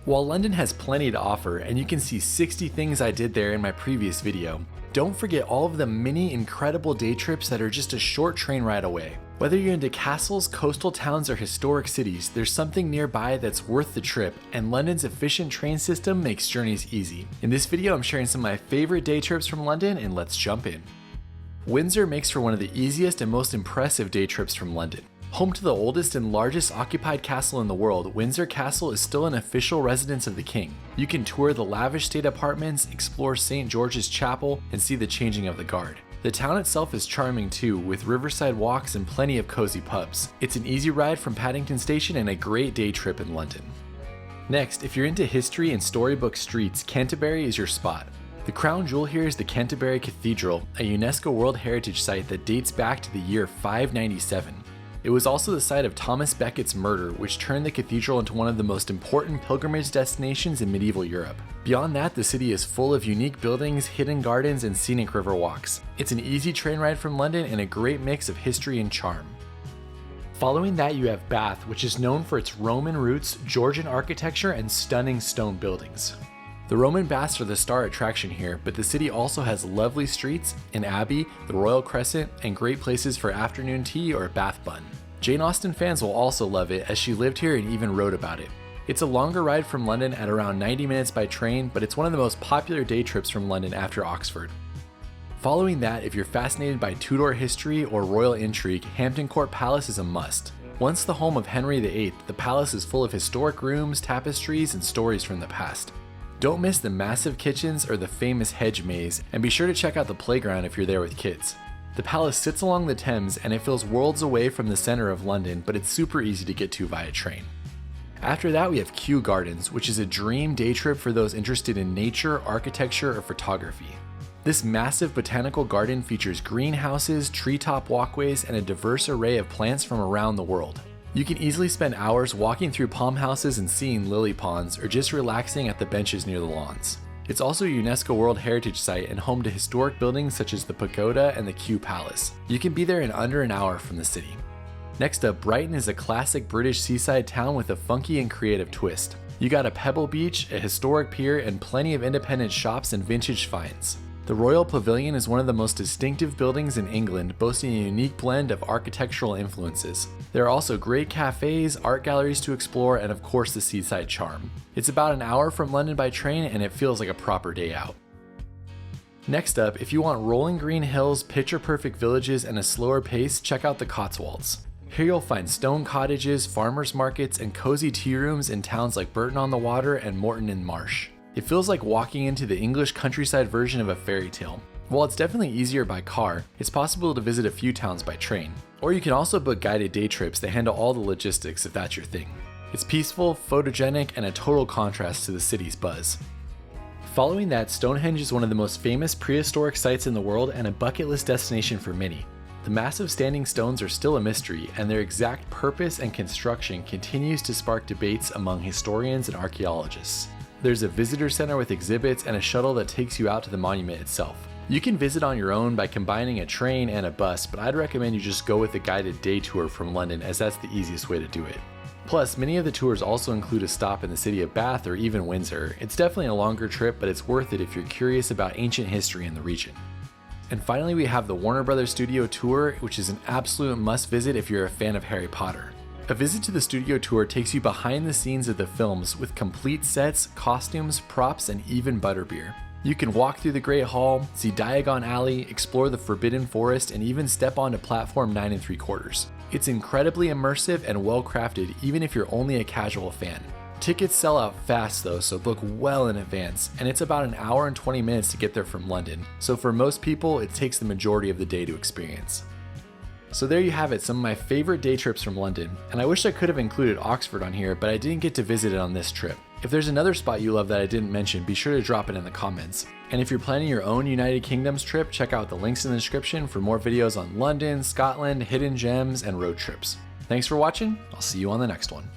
While London has plenty to offer, and you can see 60 things I did there in my previous video, don't forget all of the many incredible day trips that are just a short train ride away. Whether you're into castles, coastal towns, or historic cities, there's something nearby that's worth the trip, and London's efficient train system makes journeys easy. In this video, I'm sharing some of my favorite day trips from London, and let's jump in. Windsor makes for one of the easiest and most impressive day trips from London. Home to the oldest and largest occupied castle in the world, Windsor Castle is still an official residence of the king. You can tour the lavish state apartments, explore St. George's Chapel, and see the changing of the guard. The town itself is charming too, with riverside walks and plenty of cozy pubs. It's an easy ride from Paddington Station and a great day trip in London. Next, if you're into history and storybook streets, Canterbury is your spot. The crown jewel here is the Canterbury Cathedral, a UNESCO World Heritage Site that dates back to the year 597. It was also the site of Thomas Becket's murder, which turned the cathedral into one of the most important pilgrimage destinations in medieval Europe. Beyond that, the city is full of unique buildings, hidden gardens, and scenic river walks. It's an easy train ride from London and a great mix of history and charm. Following that, you have Bath, which is known for its Roman roots, Georgian architecture, and stunning stone buildings. The Roman baths are the star attraction here, but the city also has lovely streets, an abbey, the Royal Crescent, and great places for afternoon tea or a bath bun. Jane Austen fans will also love it, as she lived here and even wrote about it. It's a longer ride from London at around 90 minutes by train, but it's one of the most popular day trips from London after Oxford. Following that, if you're fascinated by Tudor history or royal intrigue, Hampton Court Palace is a must. Once the home of Henry VIII, the palace is full of historic rooms, tapestries, and stories from the past. Don't miss the massive kitchens or the famous hedge maze, and be sure to check out the playground if you're there with kids. The palace sits along the Thames and it feels worlds away from the center of London, but it's super easy to get to via train. After that, we have Kew Gardens, which is a dream day trip for those interested in nature, architecture, or photography. This massive botanical garden features greenhouses, treetop walkways, and a diverse array of plants from around the world. You can easily spend hours walking through palm houses and seeing lily ponds, or just relaxing at the benches near the lawns. It's also a UNESCO World Heritage Site and home to historic buildings such as the Pagoda and the Kew Palace. You can be there in under an hour from the city. Next up, Brighton is a classic British seaside town with a funky and creative twist. You got a pebble beach, a historic pier, and plenty of independent shops and vintage finds. The Royal Pavilion is one of the most distinctive buildings in England, boasting a unique blend of architectural influences. There are also great cafes, art galleries to explore, and of course the seaside charm. It's about an hour from London by train, and it feels like a proper day out. Next up, if you want rolling green hills, picture-perfect villages, and a slower pace, check out the Cotswolds. Here you'll find stone cottages, farmers markets, and cozy tea rooms in towns like Burton-on-the-Water and Moreton-in-Marsh. It feels like walking into the English countryside version of a fairy tale. While it's definitely easier by car, it's possible to visit a few towns by train. Or you can also book guided day trips that handle all the logistics if that's your thing. It's peaceful, photogenic, and a total contrast to the city's buzz. Following that, Stonehenge is one of the most famous prehistoric sites in the world and a bucket list destination for many. The massive standing stones are still a mystery, and their exact purpose and construction continues to spark debates among historians and archaeologists. There's a visitor center with exhibits and a shuttle that takes you out to the monument itself. You can visit on your own by combining a train and a bus, but I'd recommend you just go with a guided day tour from London, as that's the easiest way to do it. Plus, many of the tours also include a stop in the city of Bath or even Windsor. It's definitely a longer trip, but it's worth it if you're curious about ancient history in the region. And finally, we have the Warner Brothers Studio Tour, which is an absolute must visit if you're a fan of Harry Potter. A visit to the studio tour takes you behind the scenes of the films with complete sets, costumes, props, and even butterbeer. You can walk through the Great Hall, see Diagon Alley, explore the Forbidden Forest, and even step onto platform 9 3/4. It's incredibly immersive and well crafted, even if you're only a casual fan. Tickets sell out fast though, so book well in advance, and it's about an hour and 20 minutes to get there from London, so for most people, it takes the majority of the day to experience. So there you have it, some of my favorite day trips from London, and I wish I could have included Oxford on here, but I didn't get to visit it on this trip. If there's another spot you love that I didn't mention, be sure to drop it in the comments. And if you're planning your own United Kingdoms trip, check out the links in the description for more videos on London, Scotland, hidden gems, and road trips. Thanks for watching, I'll see you on the next one.